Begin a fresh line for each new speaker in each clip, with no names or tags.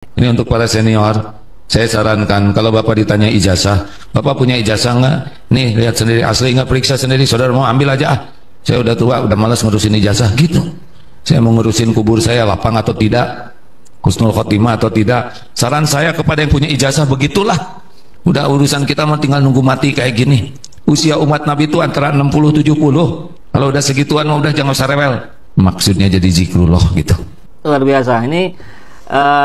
Ini untuk para senior, saya sarankan kalau Bapak ditanya ijazah, Bapak punya ijazah nggak? Nih, lihat sendiri, asli nggak, periksa sendiri, saudara mau ambil aja. Saya udah tua, udah malas ngurusin ijazah, gitu. Saya mau ngurusin kubur saya lapang atau tidak, husnul khotimah atau tidak. Saran saya kepada yang punya ijazah, begitulah. Udah urusan kita mau tinggal nunggu mati kayak gini. Usia umat Nabi itu antara 60-70. Kalau udah segituan, udah jangan usah rewel. Maksudnya jadi zikrullah gitu.
Luar biasa. Ini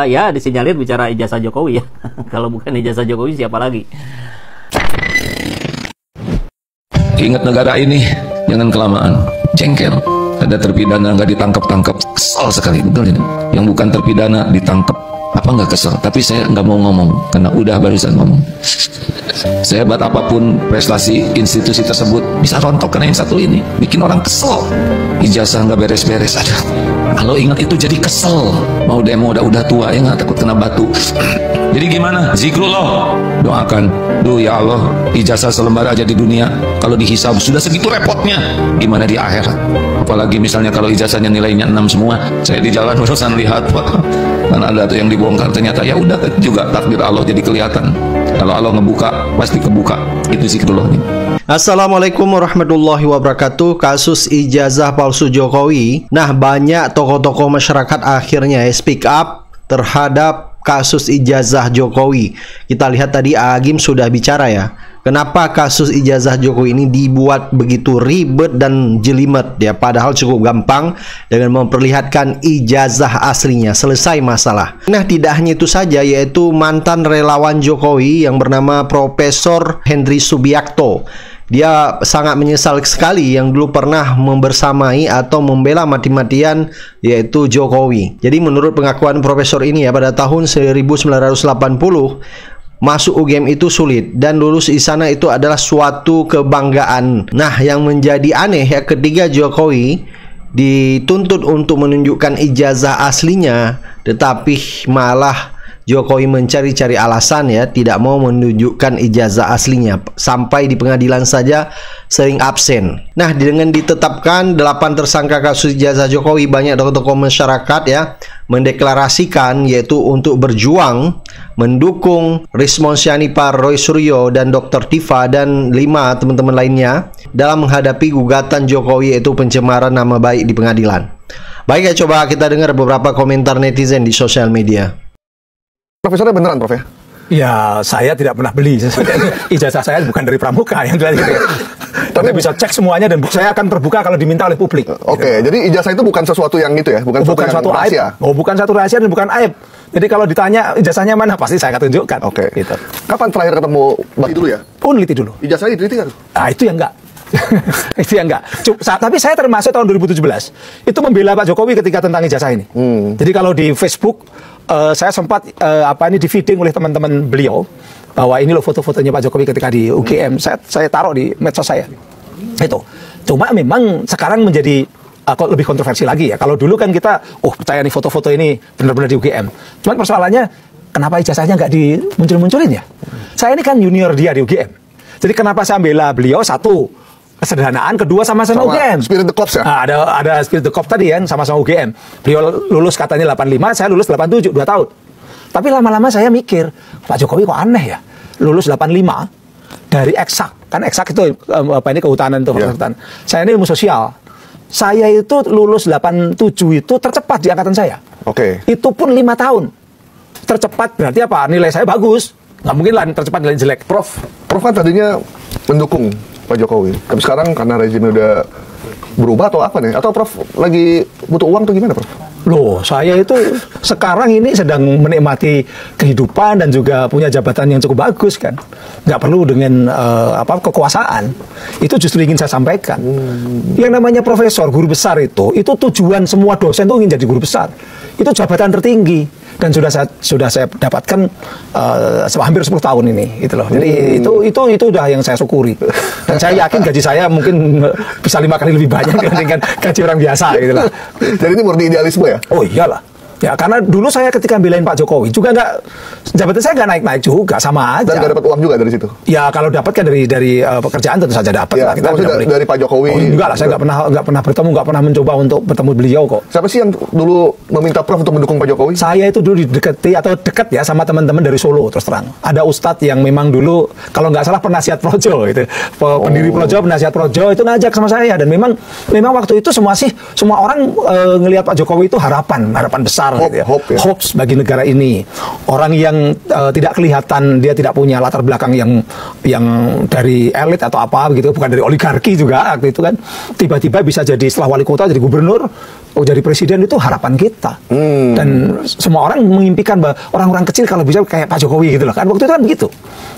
ya disinyalir bicara ijazah Jokowi ya. Kalau bukan ijazah Jokowi siapa lagi?
Ingat negara ini, jangan kelamaan. Jengkel. Ada terpidana nggak ditangkap-tangkap, kesal sekali, betul ini. Yang bukan terpidana ditangkap, apa nggak kesel? Tapi saya nggak mau ngomong karena udah barusan ngomong. Sehebat apapun prestasi institusi tersebut, bisa rontok karena yang satu ini bikin orang kesel. Ijazah nggak beres-beres ada. Kalau ingat itu jadi kesel. Mau demo udah tua ya, nggak takut kena batu. Jadi gimana? Zikrullah. Doakan, duh ya Allah, ijazah selembar aja di dunia, kalau dihisab sudah segitu repotnya, gimana di akhirat? Apalagi misalnya kalau ijazahnya nilainya 6 semua, saya di jalan urusan lihat kan ada tuh yang dibongkar, ternyata ya udah juga takdir Allah jadi kelihatan. Kalau Allah ngebuka pasti kebuka. Itu zikrullah nih.
Assalamualaikum warahmatullahi wabarakatuh. Kasus ijazah palsu Jokowi. Nah, banyak tokoh-tokoh masyarakat akhirnya speak up terhadap kasus ijazah Jokowi. Kita lihat tadi Agim sudah bicara ya. Kenapa kasus ijazah Jokowi ini dibuat begitu ribet dan jelimet ya, padahal cukup gampang dengan memperlihatkan ijazah aslinya, selesai masalah. Nah, tidak hanya itu saja, yaitu mantan relawan Jokowi yang bernama Profesor Henry Subiakto. Dia sangat menyesal sekali yang dulu pernah membersamai atau membela mati-matian yaitu Jokowi. Jadi menurut pengakuan profesor ini ya, pada tahun 1980 masuk UGM itu sulit dan lulus di sana itu adalah suatu kebanggaan. Nah, yang menjadi aneh ya, ketika Jokowi dituntut untuk menunjukkan ijazah aslinya, tetapi malah Jokowi mencari-cari alasan ya, tidak mau menunjukkan ijazah aslinya. Sampai di pengadilan saja sering absen. Nah, dengan ditetapkan 8 tersangka kasus ijazah Jokowi, banyak tokoh-tokoh masyarakat ya mendeklarasikan yaitu untuk berjuang mendukung Rismon Syanipa, Roy Suryo, dan Dr. Tifa dan 5 teman-teman lainnya dalam menghadapi gugatan Jokowi yaitu pencemaran nama baik di pengadilan. Baik ya, coba kita dengar beberapa komentar netizen di sosial media.
Profesornya beneran, Prof ya?
Ya, saya tidak pernah beli. Ijazah saya bukan dari Pramuka yang jelas gitu ya. Tapi bisa cek semuanya dan saya akan terbuka kalau diminta oleh publik.
Oke,
gitu.
Jadi ijazah itu bukan sesuatu yang gitu ya? Bukan
suatu
rahasia?
Aib. Bukan satu rahasia dan bukan aib. Jadi kalau ditanya ijazahnya mana, pasti saya akan tunjukkan.
Oke.
Gitu.
Kapan terakhir ketemu Mbak dulu ya?
Neliti dulu.
Ijazahnya diteliti kan?
Nah, itu yang enggak. Itu yang enggak. Tapi saya termasuk tahun 2017 itu membela Pak Jokowi ketika tentang ijazah ini. Jadi kalau di Facebook saya sempat di feeding oleh teman-teman beliau bahwa ini loh foto-fotonya Pak Jokowi ketika di UGM. Saya taruh di medsos saya. Itu. Cuma memang sekarang menjadi lebih kontroversi lagi ya. Kalau dulu kan kita percaya nih foto-foto ini benar-benar di UGM. Cuma persoalannya kenapa ijazahnya nggak dimuncul-munculin ya? Saya ini kan junior dia di UGM. Jadi kenapa saya bela beliau? Satu, kesederhanaan, kedua sama-sama UGM.
Spirit the Corps ya?
Nah, ada Spirit the Corps tadi kan, sama-sama UGM. Beliau lulus katanya 85, saya lulus 87, 2 tahun. Tapi lama-lama saya mikir, Pak Jokowi kok aneh ya? Lulus 85 dari eksak. Kan eksak itu kehutanan itu. Yeah. Saya ini ilmu sosial. Saya itu lulus 87 itu tercepat di angkatan saya.
Oke.
Itu pun 5 tahun. Tercepat berarti apa? Nilai saya bagus. Nggak mungkin lah tercepat nilai jelek.
Prof kan tadinya mendukung Pak Jokowi. Tapi sekarang karena rezimnya udah berubah atau apa nih? Atau Prof lagi butuh uang atau gimana, Prof?
Loh, saya itu sekarang ini sedang menikmati kehidupan dan juga punya jabatan yang cukup bagus kan. Nggak perlu dengan kekuasaan. Itu justru ingin saya sampaikan. Yang namanya profesor, guru besar itu tujuan semua dosen itu ingin jadi guru besar. Itu jabatan tertinggi. Dan sudah saya dapatkan hampir 10 tahun ini, gitu loh. Jadi itu udah yang saya syukuri. Dan saya yakin gaji saya mungkin bisa 5 kali lebih banyak dibandingkan gaji orang biasa, gitu lah.
Jadi ini murni idealisme ya?
Oh iyalah. Ya, karena dulu saya ketika belain Pak Jokowi juga jabatan saya nggak naik-naik juga, sama aja.
Dan nggak dapat uang juga dari situ?
Ya, kalau dapat kan dari pekerjaan tentu saja dapat.
Ya,
kita
dari Pak Jokowi.
Oh, enggak lah, saya nggak pernah bertemu, nggak pernah mencoba untuk bertemu beliau kok.
Siapa sih yang dulu meminta Prof untuk mendukung Pak Jokowi?
Saya itu dulu didekati atau dekat ya sama teman-teman dari Solo, terus terang. Ada ustadz yang memang dulu kalau nggak salah penasihat Projo gitu. Pendiri Projo, penasihat Projo itu ngajak sama saya, dan memang waktu itu semua orang ngelihat Pak Jokowi itu harapan besar gitu ya. Hopes bagi negara ini. Orang yang tidak kelihatan, dia tidak punya latar belakang yang dari elit atau apa begitu, bukan dari oligarki juga waktu itu kan. Tiba-tiba bisa jadi setelah wali kota, jadi gubernur, jadi presiden, itu harapan kita. Dan semua orang mengimpikan bahwa orang-orang kecil kalau bisa kayak Pak Jokowi gitu loh kan. Waktu itu kan begitu.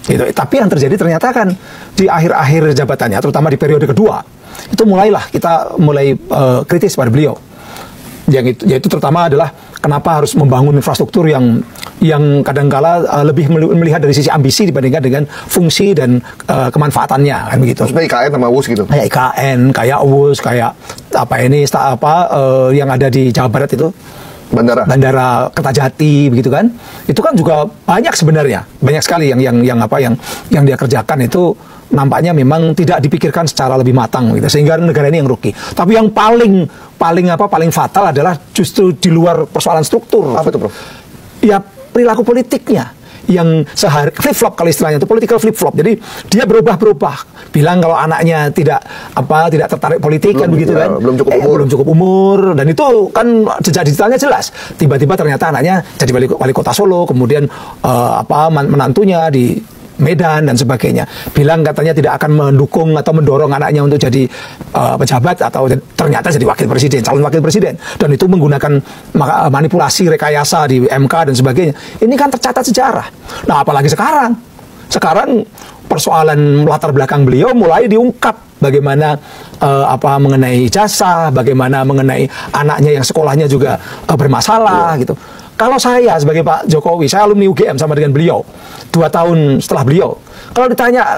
Gitu. Tapi yang terjadi ternyata kan di akhir-akhir jabatannya, terutama di periode kedua, itu kita mulai kritis pada beliau. Yaitu terutama adalah kenapa harus membangun infrastruktur yang kadangkala lebih melihat dari sisi ambisi dibandingkan dengan fungsi dan kemanfaatannya kan begitu.
Maksudnya IKN sama WUS gitu.
Kayak IKN, kayak WUS, kayak yang ada di Jawa Barat itu. Bandara Kertajati begitu kan. Itu kan juga banyak sebenarnya. Banyak sekali yang dia kerjakan itu nampaknya memang tidak dipikirkan secara lebih matang gitu, sehingga negara ini yang rugi. Tapi yang paling fatal adalah justru di luar persoalan struktur.
Apa itu, Prof?
Ya, perilaku politiknya yang flip flop, kalau istilahnya itu political flip flop. Jadi dia berubah, bilang kalau anaknya tidak tertarik politik kan begitu kan, belum cukup umur, dan itu kan jejak digitalnya jelas. Tiba-tiba ternyata anaknya jadi wali kota Solo, kemudian menantunya di Medan dan sebagainya. Bilang katanya tidak akan mendukung atau mendorong anaknya untuk jadi pejabat, atau ternyata jadi calon wakil presiden. Dan itu menggunakan manipulasi, rekayasa di MK dan sebagainya. Ini kan tercatat sejarah. Nah, apalagi sekarang persoalan latar belakang beliau mulai diungkap. Bagaimana mengenai ijazah, bagaimana mengenai anaknya yang sekolahnya juga bermasalah gitu. Kalau saya sebagai Pak Jokowi, saya alumni UGM sama dengan beliau, 2 tahun setelah beliau. Kalau ditanya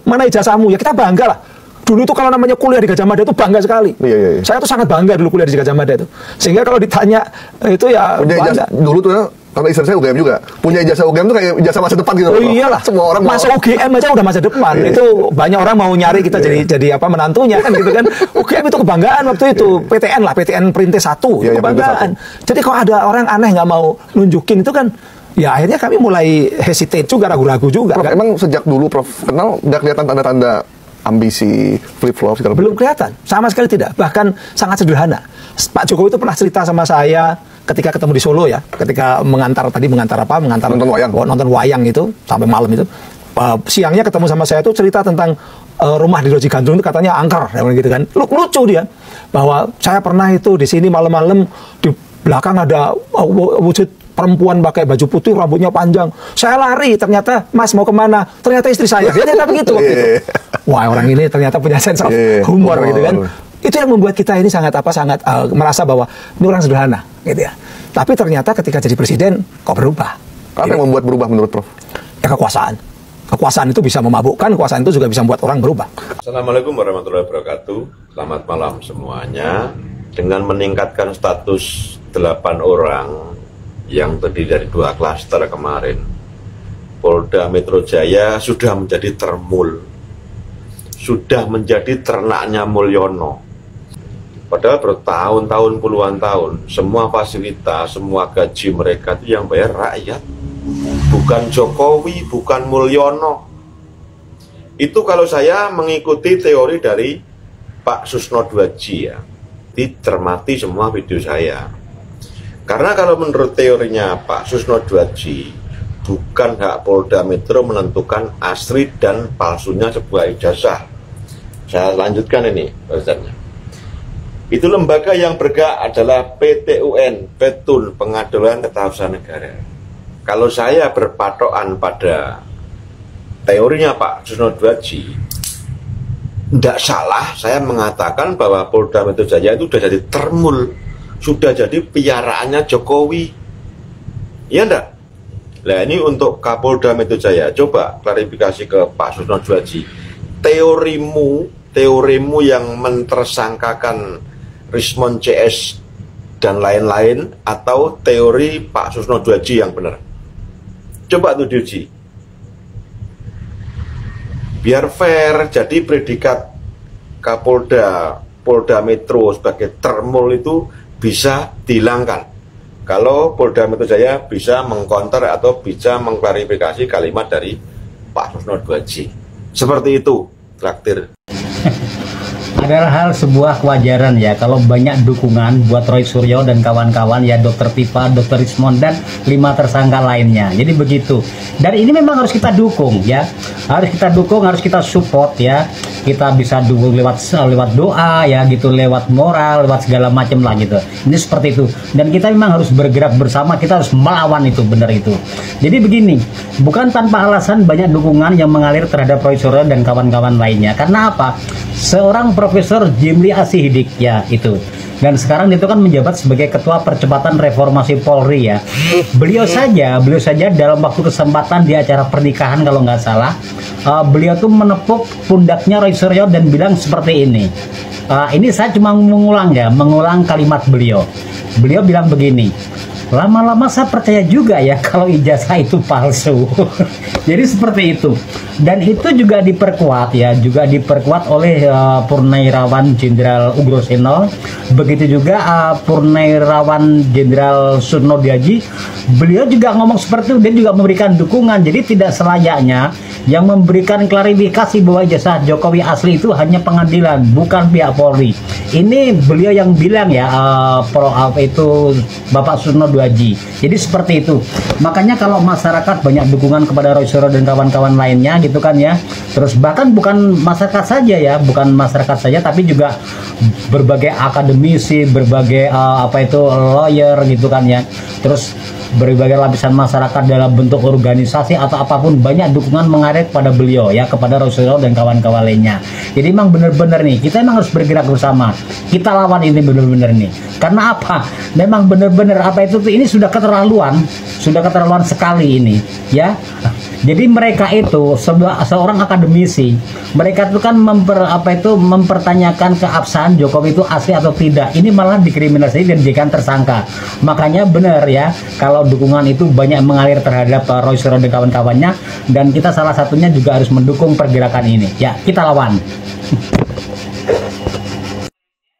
mana ijazahmu, ya kita bangga lah. Dulu itu kalau namanya kuliah di Gajah Mada itu bangga sekali.
Iya.
Saya tuh sangat bangga dulu kuliah di Gajah Mada itu. Sehingga kalau ditanya itu ya
punya ijazah dulu tuh ya, karena istri saya UGM juga. Punya ijazah UGM tuh kayak ijazah masa depan gitu.
Oh iyalah.
Semua orang
masuk UGM aja udah masa depan. Itu banyak orang mau nyari kita jadi menantunya kan gitu kan. UGM itu kebanggaan waktu itu. PTN Perintis 1 itu kebanggaan. Jadi kalau ada orang aneh nggak mau nunjukin itu kan, ya akhirnya kami mulai hesitate juga, ragu-ragu juga.
Prof,
kan?
Emang sejak dulu Prof kenal nggak kelihatan tanda-tanda ambisi flip-flop segala macam?
Belum kelihatan, sama sekali tidak. Bahkan sangat sederhana. Pak Jokowi itu pernah cerita sama saya ketika ketemu di Solo ya, ketika mengantar nonton wayang itu sampai malam itu. Siangnya ketemu sama saya itu cerita tentang rumah di Roji Gandrung itu katanya angker, gitu kan. Lucu dia, bahwa saya pernah itu di sini malam-malam, di belakang ada wujud perempuan pakai baju putih, rambutnya panjang. Saya lari, ternyata Mas mau kemana? Ternyata istri saya. Dia ternyata begitu waktu itu. Wah, orang ini ternyata punya sense of humor gitu kan. Itu yang membuat kita ini sangat merasa bahwa ini orang sederhana gitu ya. Tapi ternyata ketika jadi presiden kok berubah.
Apa yang membuat berubah menurut Prof?
Ya kekuasaan. Kekuasaan itu bisa memabukkan, kekuasaan itu juga bisa membuat orang berubah.
Assalamualaikum warahmatullahi wabarakatuh. Selamat malam semuanya. Dengan meningkatkan status 8 orang yang terdiri dari 2 klaster kemarin, Polda Metro Jaya sudah menjadi termul, sudah menjadi ternaknya Mulyono. Padahal bertahun-tahun, puluhan tahun, semua fasilitas, semua gaji mereka itu yang bayar rakyat, bukan Jokowi, bukan Mulyono. Itu kalau saya mengikuti teori dari Pak Susno Dwaji ya, dicermati semua video saya. Karena kalau menurut teorinya Pak Susno Dwaji, bukan hak Polda Metro menentukan asli dan palsunya sebuah ijazah. Saya lanjutkan ini, Ustaznya. Itu lembaga yang bergerak adalah PTUN, Petun Pengadilan Ketatasan Negara. Kalau saya berpatokan pada teorinya Pak Susno Dwaji, tidak salah saya mengatakan bahwa Polda Metro Jaya itu sudah jadi termul, sudah jadi piaraannya Jokowi. Iya enggak? Nah ini untuk Kapolda Metro Jaya, coba klarifikasi ke Pak Susno Dwaji. Teorimu yang mentersangkakan Rismon CS dan lain-lain, atau teori Pak Susno Duaji yang benar. Coba tuh diuji. Biar fair, jadi predikat Kapolda, Polda Metro sebagai termul itu bisa dihilangkan. Kalau Polda Metro Jaya bisa mengcounter atau bisa mengklarifikasi kalimat dari Pak Susno Duaji. Seperti itu, traktir.
Adalah hal sebuah kewajaran ya kalau banyak dukungan buat Roy Suryo dan kawan-kawan ya, Dr. Tifa, Dr. Rismond dan 5 tersangka lainnya. Jadi begitu. Dan ini memang harus kita dukung ya. Harus kita dukung, harus kita support ya. Kita bisa dukung lewat doa ya gitu, lewat moral, lewat segala macam lah gitu. Ini seperti itu. Dan kita memang harus bergerak bersama, kita harus melawan itu, benar itu. Jadi begini, bukan tanpa alasan banyak dukungan yang mengalir terhadap Roy Suryo dan kawan-kawan lainnya. Karena apa? Seorang Profesor Jimli Asihidik ya itu, dan sekarang itu kan menjabat sebagai Ketua Percepatan Reformasi Polri ya. Beliau saja dalam waktu kesempatan di acara pernikahan kalau nggak salah, beliau tuh menepuk pundaknya Roy Suryo dan bilang seperti ini. Ini saya cuma mengulang kalimat beliau. Beliau bilang begini, lama-lama saya percaya juga ya kalau ijazah itu palsu. Jadi seperti itu. Dan itu juga diperkuat ya, oleh Purnawirawan Jenderal Ugroseno. Begitu juga Purnawirawan Jenderal Susno Duaji. Beliau juga ngomong seperti itu, dia juga memberikan dukungan. Jadi tidak selayaknya yang memberikan klarifikasi bahwa ijazah Jokowi asli itu hanya pengadilan, bukan pihak Polri. Ini beliau yang bilang ya, itu Bapak Susno Duaji. Jadi seperti itu. Makanya kalau masyarakat banyak dukungan kepada Roy Suryo dan kawan-kawan lainnya gitu kan ya. Terus bahkan bukan masyarakat saja ya, tapi juga berbagai akademisi, berbagai lawyer gitu kan ya. Terus berbagai lapisan masyarakat dalam bentuk organisasi atau apapun, banyak dukungan mengalir kepada beliau ya, kepada Roy Suryo dan kawan-kawan lainnya. Jadi memang benar-benar nih kita memang harus bergerak bersama, kita lawan ini benar-benar nih. Karena apa? Memang benar-benar ini sudah keterlaluan sekali ini ya. Jadi mereka itu seorang akademisi, mereka itu kan mempertanyakan keabsahan Jokowi itu asli atau tidak. Ini malah dikriminalisasi dan dijadikan tersangka. Makanya benar ya kalau dukungan itu banyak mengalir terhadap Roy Suryo dan kawan-kawannya, dan kita salah satunya juga harus mendukung pergerakan ini. Ya, kita lawan.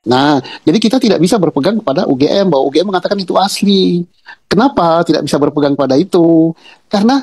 Nah, jadi kita tidak bisa berpegang kepada UGM, bahwa UGM mengatakan itu asli. Kenapa tidak bisa berpegang pada itu? Karena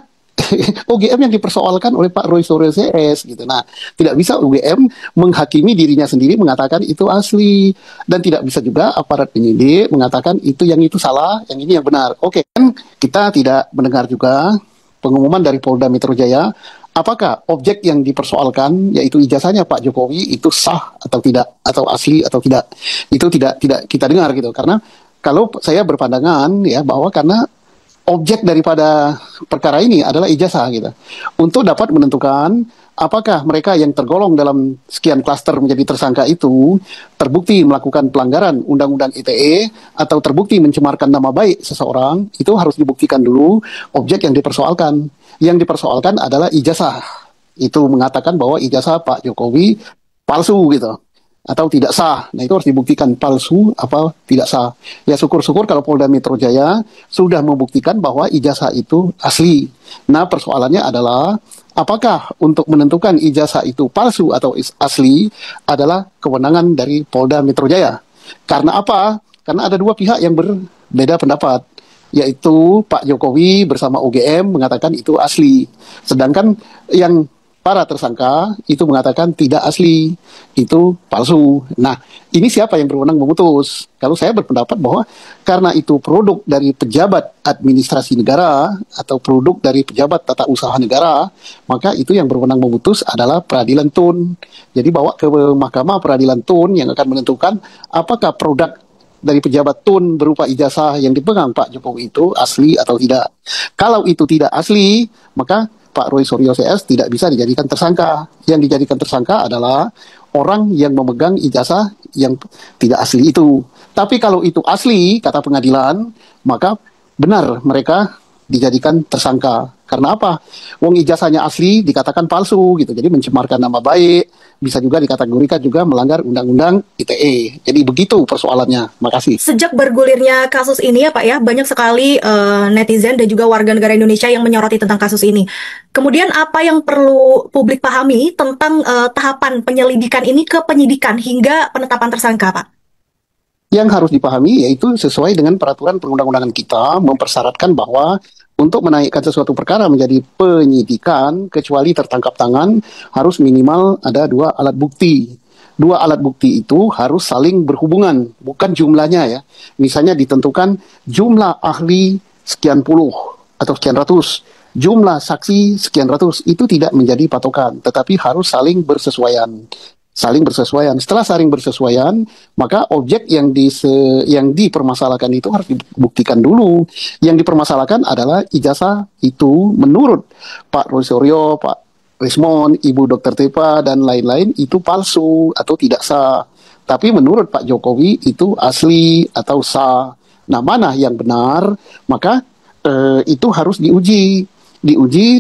UGM yang dipersoalkan oleh Pak Roy Suryo CS gitu. Nah, tidak bisa UGM menghakimi dirinya sendiri mengatakan itu asli, dan tidak bisa juga aparat penyidik mengatakan itu salah, yang ini yang benar. Oke, kan kita tidak mendengar juga pengumuman dari Polda Metro Jaya apakah objek yang dipersoalkan, yaitu ijazahnya Pak Jokowi, itu sah atau tidak, atau asli atau tidak. Itu tidak kita dengar gitu. Karena kalau saya berpandangan ya bahwa karena objek daripada perkara ini adalah ijazah gitu. Untuk dapat menentukan apakah mereka yang tergolong dalam sekian klaster menjadi tersangka itu terbukti melakukan pelanggaran Undang-Undang ITE atau terbukti mencemarkan nama baik seseorang, itu harus dibuktikan dulu objek yang dipersoalkan. Yang dipersoalkan adalah ijazah. Itu mengatakan bahwa ijazah Pak Jokowi palsu gitu, atau tidak sah. Nah, itu harus dibuktikan palsu apa tidak sah. Ya syukur-syukur kalau Polda Metro Jaya sudah membuktikan bahwa ijazah itu asli. Nah, persoalannya adalah apakah untuk menentukan ijazah itu palsu atau asli adalah kewenangan dari Polda Metro Jaya. Karena apa? Karena ada dua pihak yang berbeda pendapat, yaitu Pak Jokowi bersama UGM mengatakan itu asli. Sedangkan yang para tersangka itu mengatakan tidak asli, itu palsu. Nah, ini siapa yang berwenang memutus? Kalau saya berpendapat bahwa karena itu produk dari pejabat administrasi negara atau produk dari pejabat tata usaha negara, maka itu yang berwenang memutus adalah Peradilan Tun. Jadi bawa ke Mahkamah Peradilan Tun yang akan menentukan apakah produk dari pejabat Tun berupa ijazah yang dipegang Pak Jokowi itu asli atau tidak. Kalau itu tidak asli, maka Pak Roy Suryo CS tidak bisa dijadikan tersangka. Yang dijadikan tersangka adalah orang yang memegang ijazah yang tidak asli itu. Tapi kalau itu asli, kata pengadilan, maka benar mereka dijadikan tersangka. Karena apa? Wong ijazahnya asli dikatakan palsu gitu. Jadi mencemarkan nama baik, bisa juga dikategorikan juga melanggar undang-undang ITE. Jadi begitu persoalannya. Makasih.
Sejak bergulirnya kasus ini ya Pak ya, banyak sekali netizen dan juga warga negara Indonesia yang menyoroti tentang kasus ini. Kemudian apa yang perlu publik pahami tentang tahapan penyelidikan ini ke penyidikan hingga penetapan tersangka, Pak?
Yang harus dipahami yaitu sesuai dengan peraturan perundang-undangan kita mempersyaratkan bahwa untuk menaikkan sesuatu perkara menjadi penyidikan, kecuali tertangkap tangan, harus minimal ada 2 alat bukti. 2 alat bukti itu harus saling berhubungan, bukan jumlahnya ya. Misalnya ditentukan jumlah ahli sekian puluh atau sekian ratus, jumlah saksi sekian ratus, itu tidak menjadi patokan, tetapi harus saling bersesuaian. Saling bersesuaian. Setelah saling bersesuaian, maka objek yang dipermasalahkan itu harus dibuktikan dulu. Yang dipermasalahkan adalah ijazah itu menurut Pak Roy Suryo, Pak Rismond, Ibu Dr. Tepa, dan lain-lain itu palsu atau tidak sah. Tapi menurut Pak Jokowi itu asli atau sah. Nah, mana yang benar? Maka itu harus diuji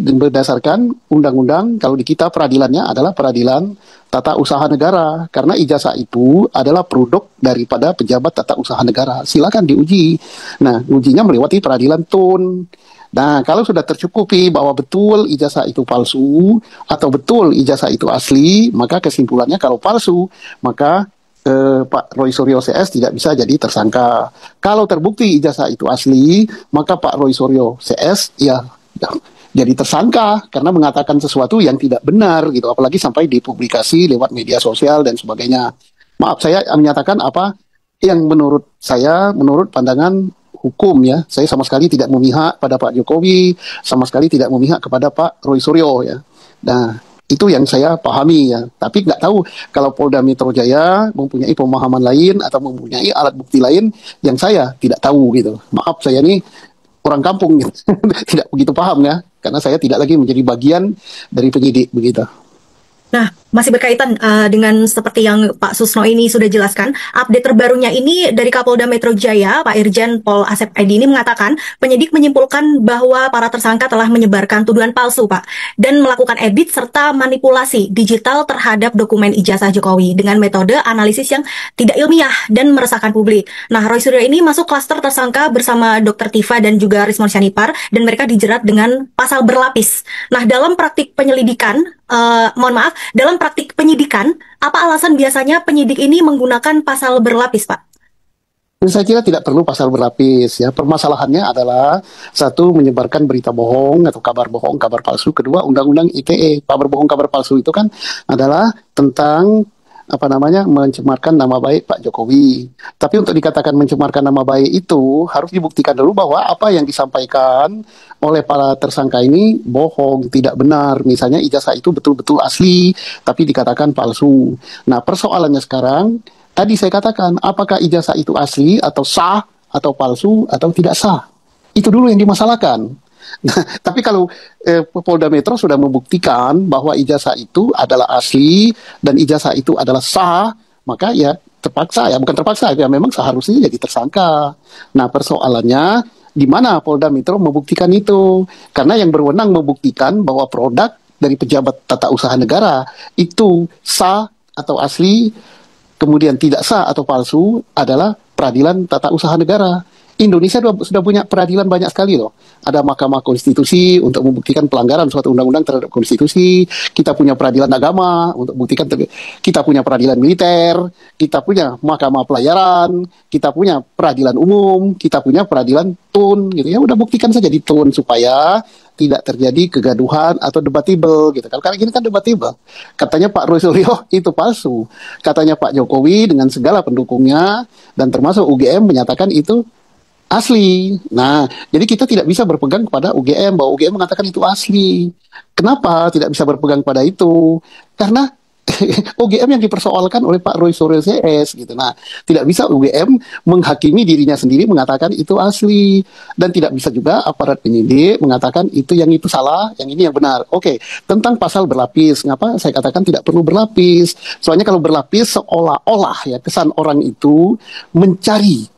berdasarkan undang-undang. Kalau di kita peradilannya adalah peradilan tata usaha negara, karena ijazah itu adalah produk daripada pejabat tata usaha negara. Silakan diuji. Nah, ujinya melewati peradilan TUN. Nah, kalau sudah tercukupi bahwa betul ijazah itu palsu atau betul ijazah itu asli, maka kesimpulannya kalau palsu, maka Pak Roy Suryo CS tidak bisa jadi tersangka. Kalau terbukti ijazah itu asli, maka Pak Roy Suryo CS ya jadi tersangka karena mengatakan sesuatu yang tidak benar gitu, apalagi sampai dipublikasi lewat media sosial dan sebagainya. Maaf, saya menyatakan apa yang menurut saya, menurut pandangan hukum ya. Saya sama sekali tidak memihak pada Pak Jokowi, sama sekali tidak memihak kepada Pak Roy Suryo ya. Nah, itu yang saya pahami ya. Tapi nggak tahu kalau Polda Metro Jaya mempunyai pemahaman lain atau mempunyai alat bukti lain yang saya tidak tahu gitu. Maaf, saya ini orang kampung gitu. Tidak begitu paham ya, karena saya tidak lagi menjadi bagian dari penyidik begitu.
Nah, masih berkaitan dengan seperti yang Pak Susno ini sudah jelaskan, update terbarunya ini dari Kapolda Metro Jaya, Pak Irjen Pol Asep Edi ini mengatakan, penyidik menyimpulkan bahwa para tersangka telah menyebarkan tuduhan palsu, Pak, dan melakukan edit serta manipulasi digital terhadap dokumen ijazah Jokowi dengan metode analisis yang tidak ilmiah dan meresahkan publik. Nah, Roy Suryo ini masuk klaster tersangka bersama Dr. Tifa dan juga Rismond Syanipar, dan mereka dijerat dengan pasal berlapis. Nah, dalam praktik penyelidikan, dalam praktik penyidikan, apa alasan biasanya penyidik ini menggunakan pasal berlapis, Pak?
Saya kira tidak perlu pasal berlapis ya. Permasalahannya adalah satu, menyebarkan berita bohong atau kabar bohong, kabar palsu. Kedua, undang-undang ITE. Kabar bohong, kabar palsu itu kan adalah tentang mencemarkan nama baik Pak Jokowi. Tapi untuk dikatakan mencemarkan nama baik itu harus dibuktikan dulu bahwa apa yang disampaikan oleh para tersangka ini bohong, tidak benar. Misalnya ijazah itu betul-betul asli, tapi dikatakan palsu. Nah, persoalannya sekarang, tadi saya katakan, apakah ijazah itu asli atau sah atau palsu atau tidak sah? Itu dulu yang dimasalahkan. Nah, tapi kalau Polda Metro sudah membuktikan bahwa ijazah itu adalah asli dan ijazah itu adalah sah, maka ya terpaksa ya, bukan terpaksa ya, memang seharusnya jadi tersangka. Nah, persoalannya di mana Polda Metro membuktikan itu? Karena yang berwenang membuktikan bahwa produk dari pejabat tata usaha negara itu sah atau asli, kemudian tidak sah atau palsu adalah peradilan tata usaha negara. Indonesia sudah punya peradilan banyak sekali loh. Ada Mahkamah Konstitusi untuk membuktikan pelanggaran suatu undang-undang terhadap konstitusi. Kita punya peradilan agama untuk membuktikan. Kita punya peradilan militer. Kita punya Mahkamah Pelayaran. Kita punya peradilan umum. Kita punya peradilan TUN. Gitu ya, udah buktikan saja di TUN supaya tidak terjadi kegaduhan atau debatable gitu. Kalau kayak gini kan debatable. Katanya Pak Roy Suryo itu palsu. Katanya Pak Jokowi dengan segala pendukungnya dan termasuk UGM menyatakan itu asli. Nah, jadi kita tidak bisa berpegang kepada UGM bahwa UGM mengatakan itu asli. Kenapa tidak bisa berpegang pada itu? Karena UGM yang dipersoalkan oleh Pak Roy Suryo CS gitu. Nah, tidak bisa UGM menghakimi dirinya sendiri mengatakan itu asli, dan tidak bisa juga aparat penyidik mengatakan itu salah, yang ini yang benar. Oke, tentang pasal berlapis, ngapa saya katakan tidak perlu berlapis? Soalnya kalau berlapis seolah-olah ya kesan orang itu mencari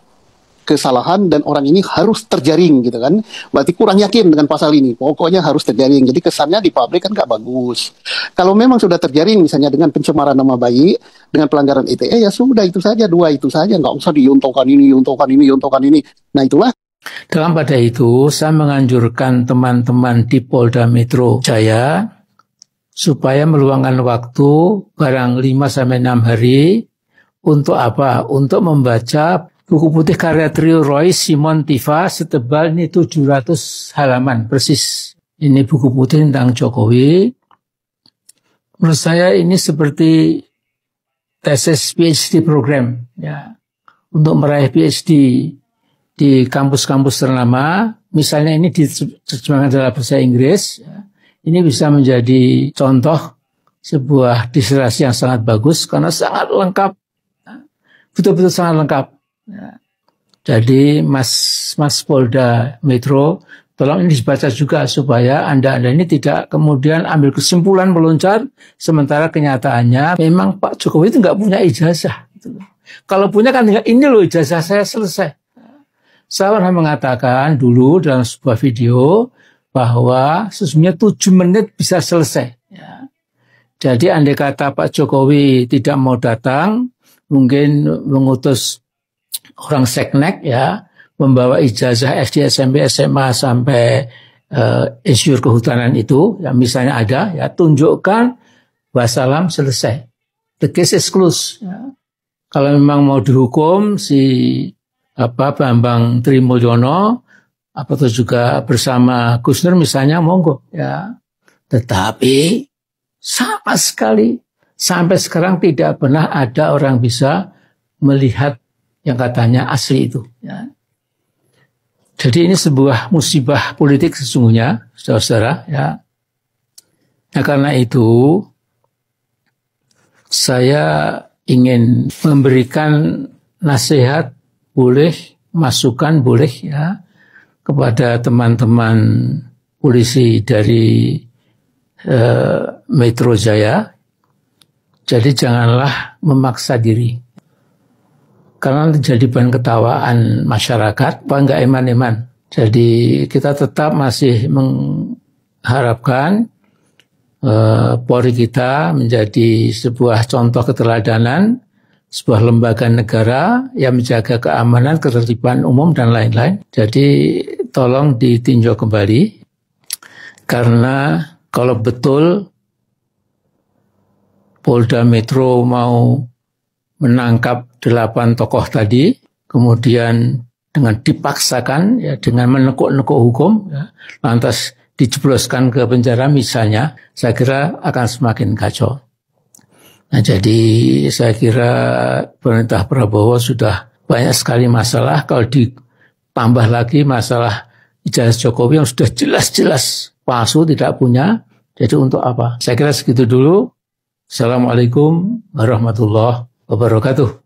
kesalahan dan orang ini harus terjaring gitu kan. Berarti kurang yakin dengan pasal ini. Pokoknya harus terjaring. Jadi kesannya di publik kan nggak bagus. Kalau memang sudah terjaring misalnya dengan pencemaran nama baik, dengan pelanggaran ITE ya sudah itu saja, dua itu saja, nggak usah diuntungkan ini, untungkan ini, untungkan ini. Nah itulah.
Dalam pada itu saya menganjurkan teman-teman di Polda Metro Jaya supaya meluangkan waktu barang 5-6 hari untuk apa? Untuk membaca buku putih karya trio Roy Simon Tifa setebal ini 700 halaman persis. Ini buku putih tentang Jokowi. Menurut saya ini seperti tesis PhD program ya. Untuk meraih PhD di kampus-kampus ternama, misalnya ini diterjemahkan dalam bahasa Inggris ya. Ini bisa menjadi contoh sebuah disertasi yang sangat bagus karena sangat lengkap. Betul-betul sangat lengkap. Ya. Jadi Mas Polda Metro, tolong ini dibaca juga supaya Anda ini tidak kemudian ambil kesimpulan meloncat, sementara kenyataannya memang Pak Jokowi itu nggak punya ijazah. Kalau punya kan ini loh ijazah saya selesai. Saya pernah mengatakan dulu dalam sebuah video bahwa sesungguhnya 7 menit bisa selesai. Ya. Jadi andai kata Pak Jokowi tidak mau datang, mungkin mengutus orang seknek ya, membawa ijazah SD, SMP, SMA sampai insinyur kehutanan itu, ya misalnya ada, ya tunjukkan wassalam selesai. The case is closed. Ya. Kalau memang mau dihukum si Bambang Trimulyono, apa itu juga bersama Gus Nur misalnya, monggo ya. Tetapi sama sekali sampai sekarang tidak pernah ada orang bisa melihat yang katanya asli itu ya. Jadi ini sebuah musibah politik sesungguhnya, saudara-saudara ya. Nah karena itu saya ingin memberikan nasihat boleh, masukan boleh ya, kepada teman-teman polisi dari Metro Jaya. Jadi janganlah memaksa diri. Karena jadi bahan ketawaan masyarakat, apa enggak eman-eman. Jadi kita tetap masih mengharapkan Polri kita menjadi sebuah contoh keteladanan, sebuah lembaga negara yang menjaga keamanan, ketertiban umum, dan lain-lain. Jadi tolong ditinjau kembali, karena kalau betul Polda Metro mau menangkap 8 tokoh tadi, kemudian dengan dipaksakan, ya, dengan menekuk-nekuk hukum, ya, lantas dijebloskan ke penjara misalnya, saya kira akan semakin kacau. Nah jadi saya kira pemerintah Prabowo sudah banyak sekali masalah, kalau ditambah lagi masalah ijazah Jokowi yang sudah jelas-jelas palsu, tidak punya, jadi untuk apa? Saya kira segitu dulu. Assalamualaikum warahmatullahi wabarakatuh.